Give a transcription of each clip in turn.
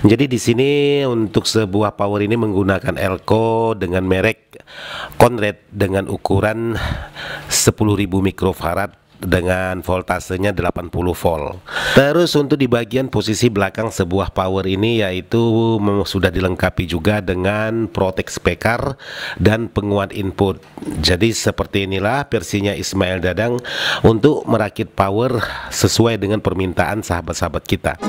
Jadi di sini untuk sebuah power ini menggunakan elko dengan merek Conrad dengan ukuran 10.000 mikrofarad dengan voltasenya 80 volt. Terus untuk di bagian posisi belakang sebuah power ini yaitu sudah dilengkapi juga dengan protect speaker dan penguat input. Jadi seperti inilah versinya Ismail Dadang untuk merakit power sesuai dengan permintaan sahabat-sahabat kita.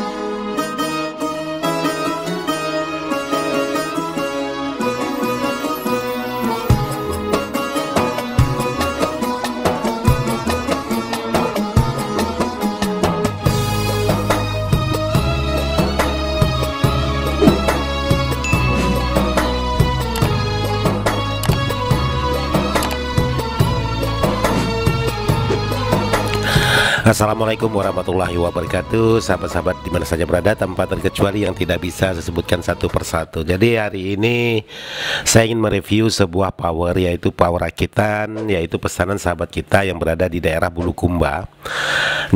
Assalamualaikum warahmatullahi wabarakatuh, sahabat-sahabat dimana saja berada tanpa terkecuali yang tidak bisa saya sebutkan satu persatu. Jadi hari ini saya ingin mereview sebuah power, yaitu power rakitan, yaitu pesanan sahabat kita yang berada di daerah Bulukumba.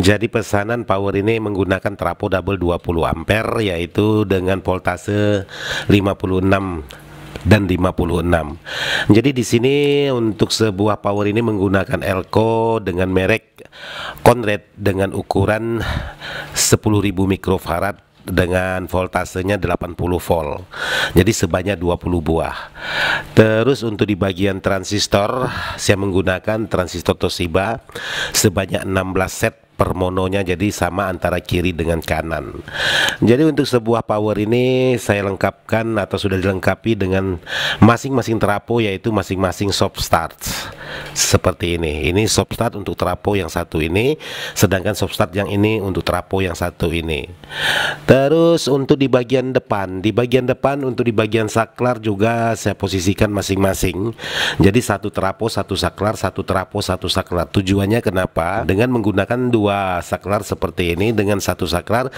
Jadi pesanan power ini menggunakan trafo double 20 ampere, yaitu dengan voltase 56 dan 56. Jadi di sini untuk sebuah power ini menggunakan elko dengan merek Conrad dengan ukuran 10.000 mikrofarad dengan voltasenya 80 volt. Jadi sebanyak 20 buah. Terus untuk di bagian transistor saya menggunakan transistor Toshiba sebanyak 16 set per mononya, jadi sama antara kiri dengan kanan. Jadi untuk sebuah power ini saya lengkapkan atau sudah dilengkapi dengan masing-masing trafo, yaitu masing-masing soft start seperti ini. Ini soft start untuk trafo yang satu ini, sedangkan soft start yang ini untuk trafo yang satu ini. Terus untuk di bagian depan untuk di bagian saklar juga saya posisikan masing-masing. Jadi satu trafo satu saklar, satu trafo satu saklar. Tujuannya kenapa? Dengan menggunakan dua saklar seperti ini dengan satu saklar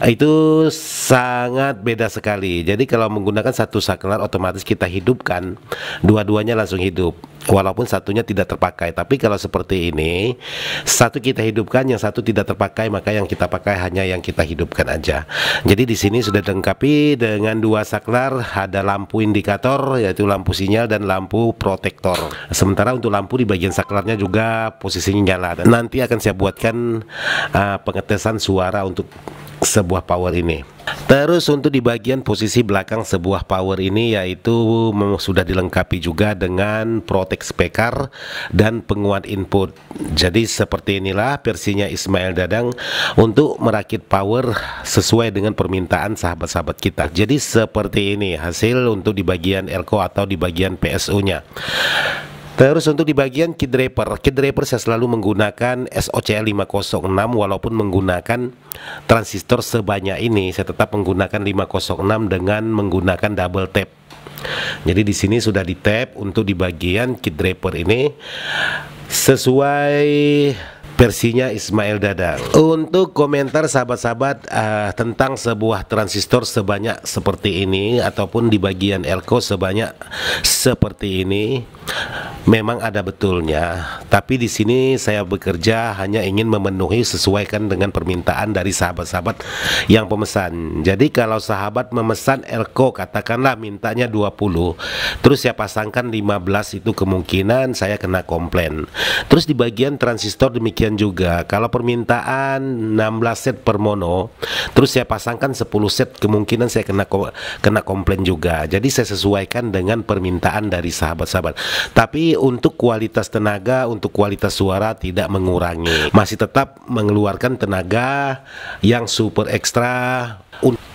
itu sangat beda sekali. Jadi kalau menggunakan satu saklar otomatis kita hidupkan dua-duanya langsung hidup, walaupun satunya tidak terpakai. Tapi kalau seperti ini, satu kita hidupkan, yang satu tidak terpakai, maka yang kita pakai hanya yang kita hidupkan aja. Jadi di sini sudah dilengkapi dengan dua saklar, ada lampu indikator yaitu lampu sinyal dan lampu protektor. Sementara untuk lampu di bagian saklarnya juga posisinya nyala. Dan nanti akan saya buatkan pengetesan suara untuk sebuah power ini. Terus untuk di bagian posisi belakang sebuah power ini yaitu sudah dilengkapi juga dengan protect speaker dan penguat input. Jadi seperti inilah versinya Ismail Dadang untuk merakit power sesuai dengan permintaan sahabat-sahabat kita. Jadi seperti ini hasil untuk di bagian elko atau di bagian PSU nya. Terus untuk di bagian key driver saya selalu menggunakan SOCL 506, walaupun menggunakan transistor sebanyak ini saya tetap menggunakan 506 dengan menggunakan double tap. Jadi di sini sudah di tap untuk di bagian key driver ini sesuai versinya Ismail Dadang. Untuk komentar sahabat-sahabat tentang sebuah transistor sebanyak seperti ini ataupun di bagian elko sebanyak seperti ini, memang ada betulnya. Tapi di sini saya bekerja hanya ingin memenuhi sesuaikan dengan permintaan dari sahabat-sahabat yang pemesan. Jadi kalau sahabat memesan elko katakanlah mintanya 20, terus saya pasangkan 15, itu kemungkinan saya kena komplain. Terus di bagian transistor demikian juga, kalau permintaan 16 set per mono terus saya pasangkan 10 set, kemungkinan saya kena komplain juga. Jadi saya sesuaikan dengan permintaan dari sahabat-sahabat. Tapi untuk kualitas tenaga, untuk kualitas suara tidak mengurangi, masih tetap mengeluarkan tenaga yang super ekstra.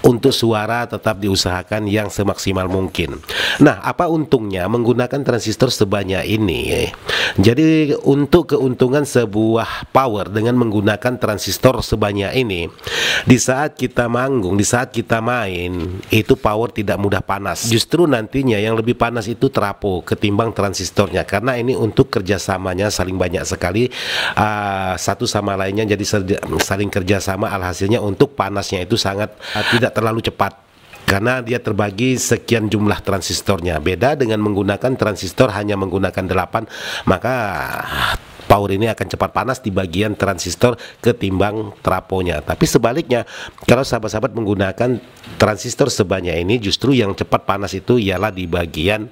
Untuk suara tetap diusahakan yang semaksimal mungkin. Nah, apa untungnya menggunakan transistor sebanyak ini? Jadi untuk keuntungan sebuah power dengan menggunakan transistor sebanyak ini, di saat kita manggung, di saat kita main, itu power tidak mudah panas. Justru nantinya yang lebih panas itu trafo ketimbang transistornya, karena ini untuk kerjasamanya saling banyak sekali satu sama lainnya, jadi saling kerjasama, alhasilnya untuk panasnya itu sangat tidak terlalu cepat karena dia terbagi sekian jumlah transistornya. Beda dengan menggunakan transistor hanya menggunakan 8, maka power ini akan cepat panas di bagian transistor ketimbang trafonya. Tapi sebaliknya, kalau sahabat-sahabat menggunakan transistor sebanyak ini, justru yang cepat panas itu ialah di bagian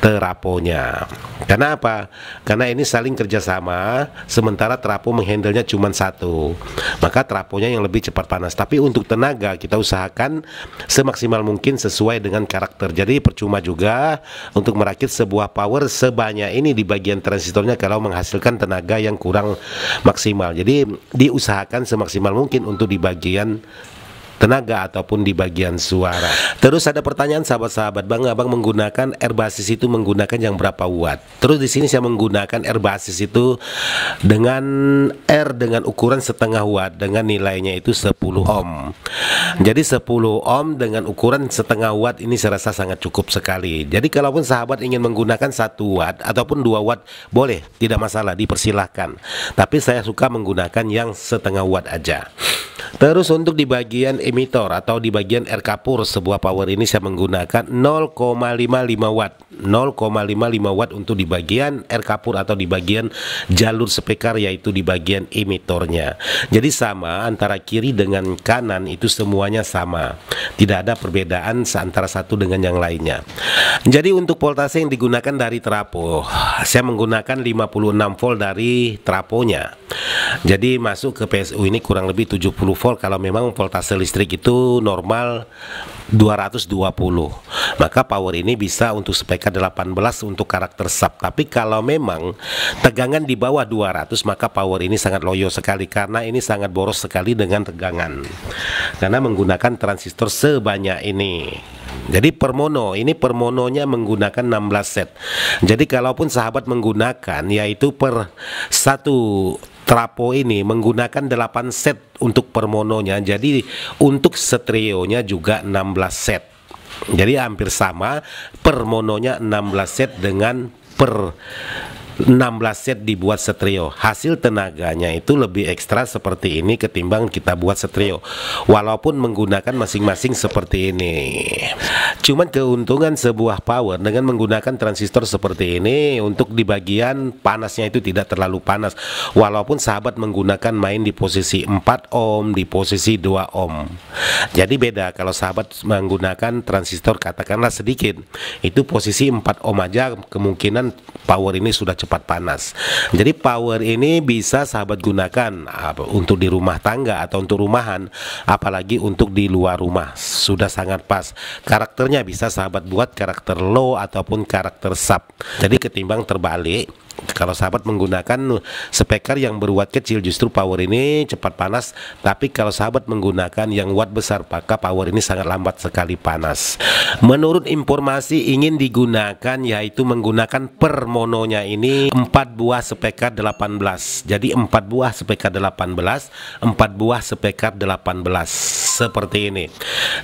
trafonya. Karena apa? Karena ini saling kerjasama, sementara trafo menghandlenya cuma satu, maka trafonya yang lebih cepat panas. Tapi untuk tenaga kita usahakan semaksimal mungkin sesuai dengan karakter. Jadi percuma juga untuk merakit sebuah power sebanyak ini di bagian transistornya kalau menghasilkan tenaga yang kurang maksimal. Jadi diusahakan semaksimal mungkin untuk di bagian tenaga ataupun di bagian suara. Terus ada pertanyaan sahabat-sahabat, Bang, abang menggunakan R basis itu menggunakan yang berapa watt? Terus di sini saya menggunakan R basis itu dengan R dengan ukuran setengah watt dengan nilainya itu 10 ohm. Jadi 10 ohm dengan ukuran setengah watt ini saya rasa sangat cukup sekali. Jadi kalaupun sahabat ingin menggunakan 1 watt ataupun 2 watt boleh, tidak masalah, dipersilahkan. Tapi saya suka menggunakan yang setengah watt aja. Terus untuk di bagian emitor atau di bagian R kapur sebuah power ini saya menggunakan 0,55 watt. 0,55 watt untuk di bagian R kapur atau di bagian jalur speaker, yaitu di bagian emitornya. Jadi sama antara kiri dengan kanan itu semuanya sama. Tidak ada perbedaan antara satu dengan yang lainnya. Jadi untuk voltase yang digunakan dari trafo, saya menggunakan 56 volt dari trafonya. Jadi masuk ke PSU ini kurang lebih 70 volt kalau memang voltase listrik itu normal 220. Maka power ini bisa untuk speaker 18 untuk karakter sub. Tapi kalau memang tegangan di bawah 200 maka power ini sangat loyo sekali, karena ini sangat boros sekali dengan tegangan. Karena menggunakan transistor sebanyak ini. Jadi per mono, ini per mononya menggunakan 16 set. Jadi kalaupun sahabat menggunakan yaitu per satu trafo ini menggunakan 8 set untuk per mononya. Jadi untuk stereonya juga 16 set. Jadi hampir sama, per mononya 16 set dengan per 16 set dibuat stereo. Hasil tenaganya itu lebih ekstra seperti ini ketimbang kita buat stereo, walaupun menggunakan masing-masing seperti ini. Cuman keuntungan sebuah power dengan menggunakan transistor seperti ini, untuk di bagian panasnya itu tidak terlalu panas, walaupun sahabat menggunakan main di posisi 4 ohm, di posisi 2 ohm. Jadi beda kalau sahabat menggunakan transistor katakanlah sedikit, itu posisi 4 ohm aja kemungkinan power ini sudah cepat panas. Jadi power ini bisa sahabat gunakan untuk di rumah tangga atau untuk rumahan, apalagi untuk di luar rumah sudah sangat pas. Karakternya bisa sahabat buat karakter low ataupun karakter sub. Jadi ketimbang terbalik, kalau sahabat menggunakan speaker yang berwatt kecil justru power ini cepat panas, tapi kalau sahabat menggunakan yang watt besar maka power ini sangat lambat sekali panas. Menurut informasi ingin digunakan yaitu menggunakan per mononya ini 4 buah speaker 18. Jadi 4 buah speaker 18, 4 buah speaker 18 seperti ini.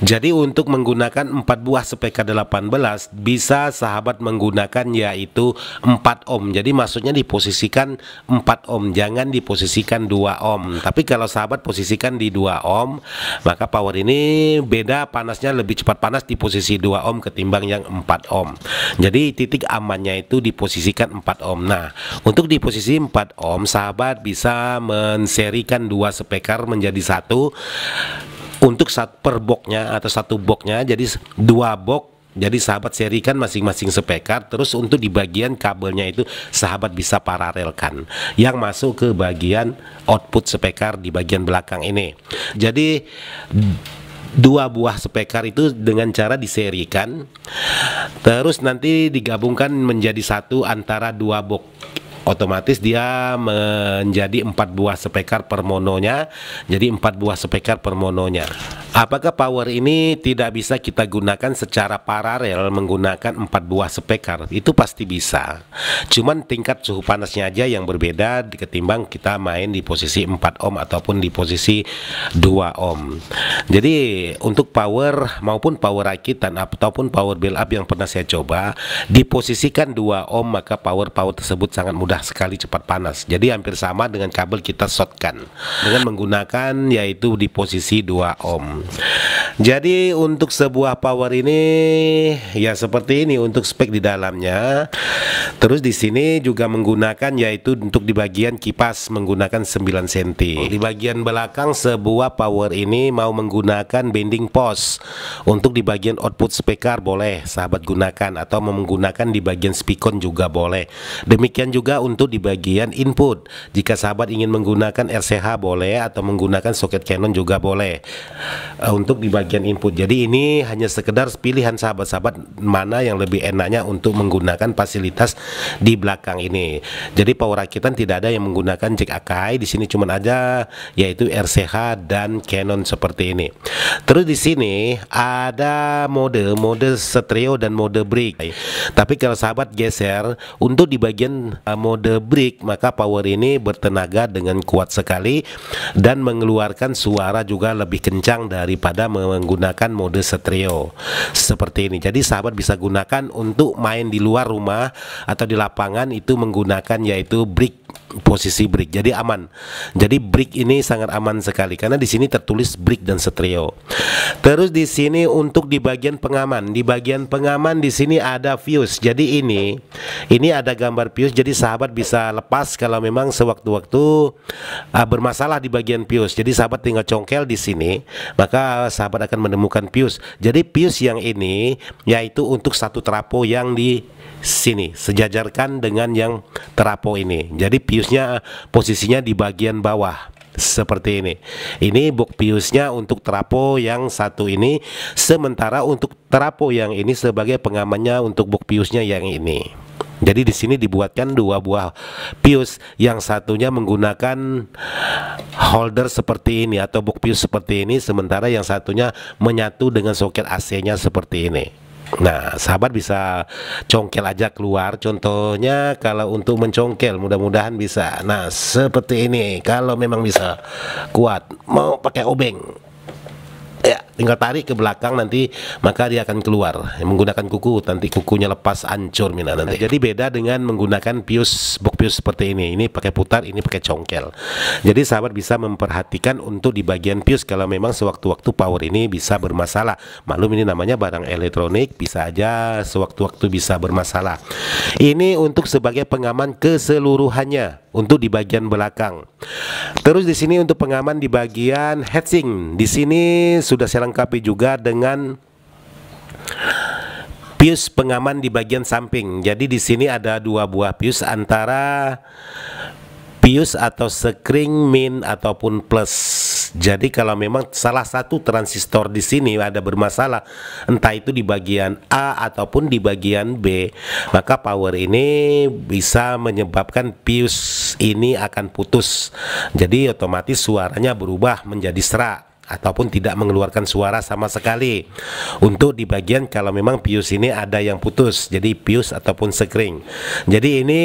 Jadi untuk menggunakan 4 buah speaker 18 bisa sahabat menggunakan yaitu 4 ohm. Jadi maksudnya diposisikan 4 ohm, jangan diposisikan 2 ohm. Tapi kalau sahabat posisikan di 2 ohm, maka power ini beda panasnya, lebih cepat panas di posisi 2 ohm ketimbang yang 4 ohm. Jadi titik amannya itu diposisikan 4 ohm. Nah, untuk di posisi 4 ohm sahabat bisa menserikan 2 speaker menjadi satu untuk per boxnya atau satu boxnya, jadi 2 box. Jadi sahabat serikan masing-masing speaker. Terus untuk di bagian kabelnya itu sahabat bisa paralelkan yang masuk ke bagian output speaker di bagian belakang ini. Jadi 2 buah speaker itu dengan cara diserikan, terus nanti digabungkan menjadi satu antara 2 box. Otomatis dia menjadi 4 buah speaker per mononya. Jadi 4 buah speaker per mononya. Apakah power ini tidak bisa kita gunakan secara paralel menggunakan 4 buah speaker? Itu pasti bisa. Cuman tingkat suhu panasnya aja yang berbeda ketimbang kita main di posisi 4 ohm ataupun di posisi 2 ohm. Jadi untuk power maupun power rakitan ataupun power build up yang pernah saya coba, diposisikan 2 ohm maka power tersebut sangat mudah sekali cepat panas. Jadi hampir sama dengan kabel kita shotgun dengan menggunakan yaitu di posisi 2 ohm. Jadi untuk sebuah power ini ya seperti ini untuk spek di dalamnya. Terus di sini juga menggunakan yaitu untuk di bagian kipas menggunakan 9 cm. Di bagian belakang sebuah power ini mau menggunakan bending post. Untuk di bagian output speaker boleh sahabat gunakan, atau mau menggunakan di bagian speakon juga boleh. Demikian juga untuk di bagian input. Jika sahabat ingin menggunakan RCH boleh, atau menggunakan soket Canon juga boleh. Untuk di bagian input. Jadi ini hanya sekedar pilihan sahabat-sahabat mana yang lebih enaknya untuk menggunakan fasilitas di belakang ini. Jadi power rakitan tidak ada yang menggunakan jack Akai. Di sini cuma aja yaitu RCH dan Canon seperti ini. Terus di sini ada mode stereo dan mode brick. Tapi kalau sahabat geser untuk di bagian mode brick, maka power ini bertenaga dengan kuat sekali dan mengeluarkan suara juga lebih kencang daripada menggunakan mode stereo seperti ini. Jadi sahabat bisa gunakan untuk main di luar rumah atau di lapangan, itu menggunakan yaitu brick, posisi brick. Jadi aman. Jadi brick ini sangat aman sekali karena di sini tertulis brick dan stereo. Terus di sini untuk di bagian pengaman, di sini ada fuse. Jadi ini ada gambar fuse. Jadi sahabat bisa lepas kalau memang sewaktu-waktu bermasalah di bagian fuse. Jadi sahabat tinggal congkel di sini, maka sahabat akan menemukan fuse. Jadi fuse yang ini yaitu untuk satu trapo yang di sini sejajarkan dengan yang trapo ini. Jadi fuse-nya posisinya di bagian bawah seperti ini. Ini box fuse-nya untuk trapo yang satu ini, sementara untuk trapo yang ini sebagai pengamannya untuk box fuse-nya yang ini. Jadi di sini dibuatkan dua buah fuse, yang satunya menggunakan holder seperti ini atau box fuse seperti ini, sementara yang satunya menyatu dengan soket AC-nya seperti ini. Nah, sahabat bisa congkel aja keluar. Contohnya kalau untuk mencongkel, mudah-mudahan bisa. Nah, seperti ini. Kalau memang bisa kuat, mau pakai obeng, ya tinggal tarik ke belakang nanti, maka dia akan keluar. Menggunakan kuku, nanti kukunya lepas, hancur mina nanti. Jadi beda dengan menggunakan fuse, box fuse seperti ini. Ini pakai putar, ini pakai congkel. Jadi sahabat bisa memperhatikan untuk di bagian fuse kalau memang sewaktu-waktu power ini bisa bermasalah. Maklum ini namanya barang elektronik, bisa aja sewaktu-waktu bisa bermasalah. Ini untuk sebagai pengaman keseluruhannya untuk di bagian belakang. Terus di sini untuk pengaman di bagian heatsink. Di sini sudah saya lengkapi juga dengan fuse pengaman di bagian samping. Jadi di sini ada dua buah fuse, antara fuse atau sekring min ataupun plus. Jadi kalau memang salah satu transistor di sini ada bermasalah, entah itu di bagian A ataupun di bagian B, maka power ini bisa menyebabkan fuse ini akan putus. Jadi otomatis suaranya berubah menjadi serak ataupun tidak mengeluarkan suara sama sekali. Untuk di bagian kalau memang fuse ini ada yang putus, jadi fuse ataupun sekring. Jadi ini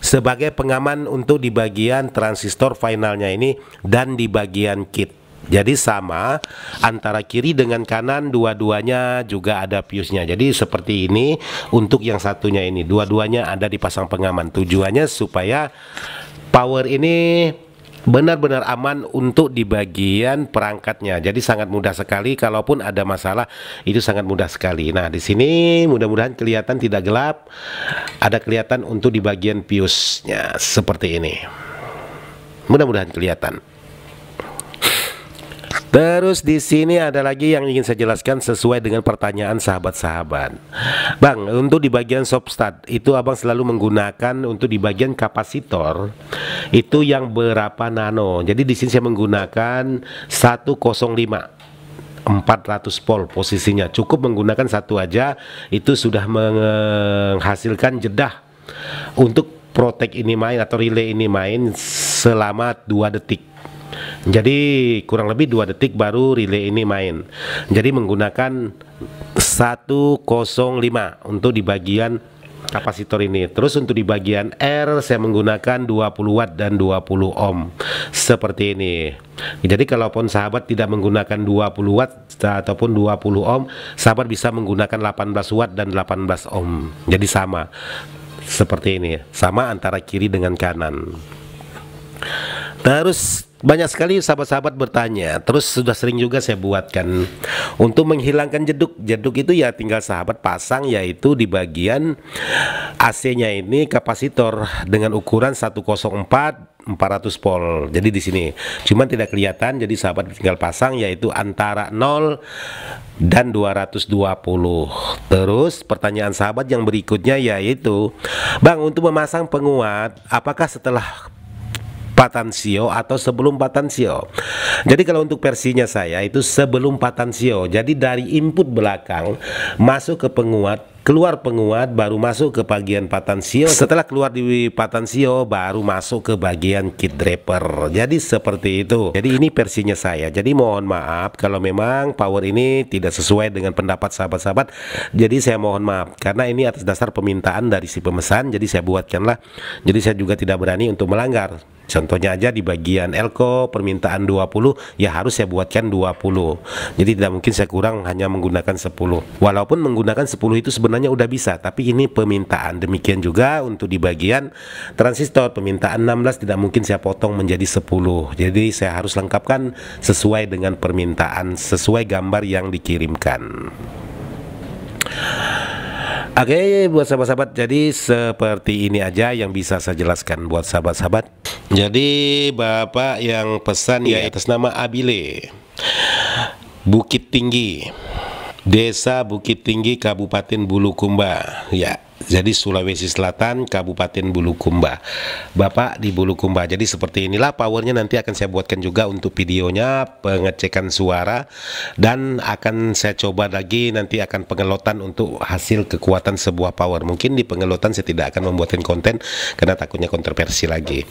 sebagai pengaman untuk di bagian transistor finalnya ini dan di bagian kit. Jadi sama antara kiri dengan kanan, dua-duanya juga ada fuse-nya. Jadi seperti ini untuk yang satunya ini, dua-duanya ada dipasang pengaman. Tujuannya supaya power ini benar-benar aman untuk di bagian perangkatnya. Jadi sangat mudah sekali, kalaupun ada masalah itu sangat mudah sekali. Nah, di sini mudah-mudahan kelihatan tidak gelap. Ada kelihatan untuk di bagian fuse-nya seperti ini. Mudah-mudahan kelihatan. Terus di sini ada lagi yang ingin saya jelaskan sesuai dengan pertanyaan sahabat-sahabat. Bang, untuk di bagian stop-start itu abang selalu menggunakan untuk di bagian kapasitor itu yang berapa nano. Jadi di sini saya menggunakan 105 400 volt posisinya. Cukup menggunakan satu aja itu sudah menghasilkan jedah untuk protek ini main atau relay ini main selama 2 detik. Jadi kurang lebih 2 detik baru relay ini main. Jadi menggunakan 105 untuk di bagian kapasitor ini. Terus untuk di bagian R saya menggunakan 20 watt dan 20 ohm seperti ini. Jadi kalaupun sahabat tidak menggunakan 20 watt ataupun 20 ohm, sahabat bisa menggunakan 18 watt dan 18 ohm. Jadi sama seperti ini, sama antara kiri dengan kanan. Terus Banyak sekali sahabat-sahabat bertanya, terus sudah sering juga saya buatkan untuk menghilangkan jeduk. Jeduk itu ya tinggal sahabat pasang, yaitu di bagian AC-nya ini kapasitor dengan ukuran 104 400 volt. Jadi di sini cuman tidak kelihatan, jadi sahabat tinggal pasang yaitu antara 0 dan 220. Terus pertanyaan sahabat yang berikutnya yaitu, Bang, untuk memasang penguat apakah setelah patansio atau sebelum patansio? Jadi kalau untuk versinya saya itu sebelum patansio. Jadi dari input belakang masuk ke penguat, keluar penguat, baru masuk ke bagian patansio. Setelah keluar di patansio baru masuk ke bagian kit draper. Jadi seperti itu. Jadi ini versinya saya. Jadi mohon maaf kalau memang power ini tidak sesuai dengan pendapat sahabat-sahabat. Jadi saya mohon maaf karena ini atas dasar permintaan dari si pemesan. Jadi saya buatkanlah. Jadi saya juga tidak berani untuk melanggar. Contohnya aja di bagian elko permintaan 20, ya harus saya buatkan 20. Jadi tidak mungkin saya kurang hanya menggunakan 10. Walaupun menggunakan 10 itu sebenarnya udah bisa, tapi ini permintaan. Demikian juga untuk di bagian transistor permintaan 16 tidak mungkin saya potong menjadi 10. Jadi saya harus lengkapkan sesuai dengan permintaan, sesuai gambar yang dikirimkan. Oke, buat sahabat-sahabat, jadi seperti ini aja yang bisa saya jelaskan buat sahabat-sahabat. Jadi bapak yang pesan ya atas nama Abile, Bukit Tinggi, Desa Bukit Tinggi, Kabupaten Bulukumba, ya. Jadi Sulawesi Selatan, Kabupaten Bulukumba. Bapak di Bulukumba. Jadi seperti inilah powernya, nanti akan saya buatkan juga untuk videonya pengecekan suara, dan akan saya coba lagi nanti akan pengelotan untuk hasil kekuatan sebuah power. Mungkin di pengelotan saya tidak akan membuatkan konten karena takutnya kontroversi lagi.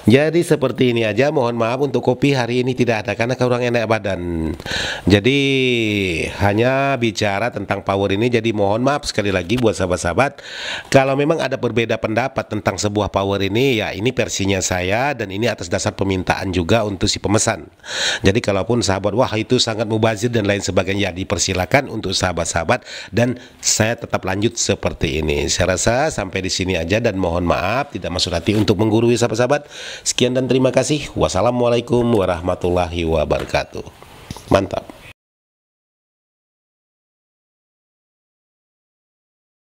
Jadi seperti ini aja. Mohon maaf untuk kopi hari ini tidak ada karena kurang enak badan. Jadi hanya bicara tentang power ini. Jadi mohon maaf sekali lagi buat sahabat-sahabat kalau memang ada berbeda pendapat tentang sebuah power ini, ya ini versinya saya dan ini atas dasar permintaan juga untuk si pemesan. Jadi kalaupun sahabat wah itu sangat mubazir dan lain sebagainya, ya dipersilakan untuk sahabat-sahabat, dan saya tetap lanjut seperti ini. Saya rasa sampai di sini aja dan mohon maaf tidak masuk hati untuk menggurui sahabat-sahabat. Sekian dan terima kasih. Wassalamualaikum warahmatullahi wabarakatuh. Mantap.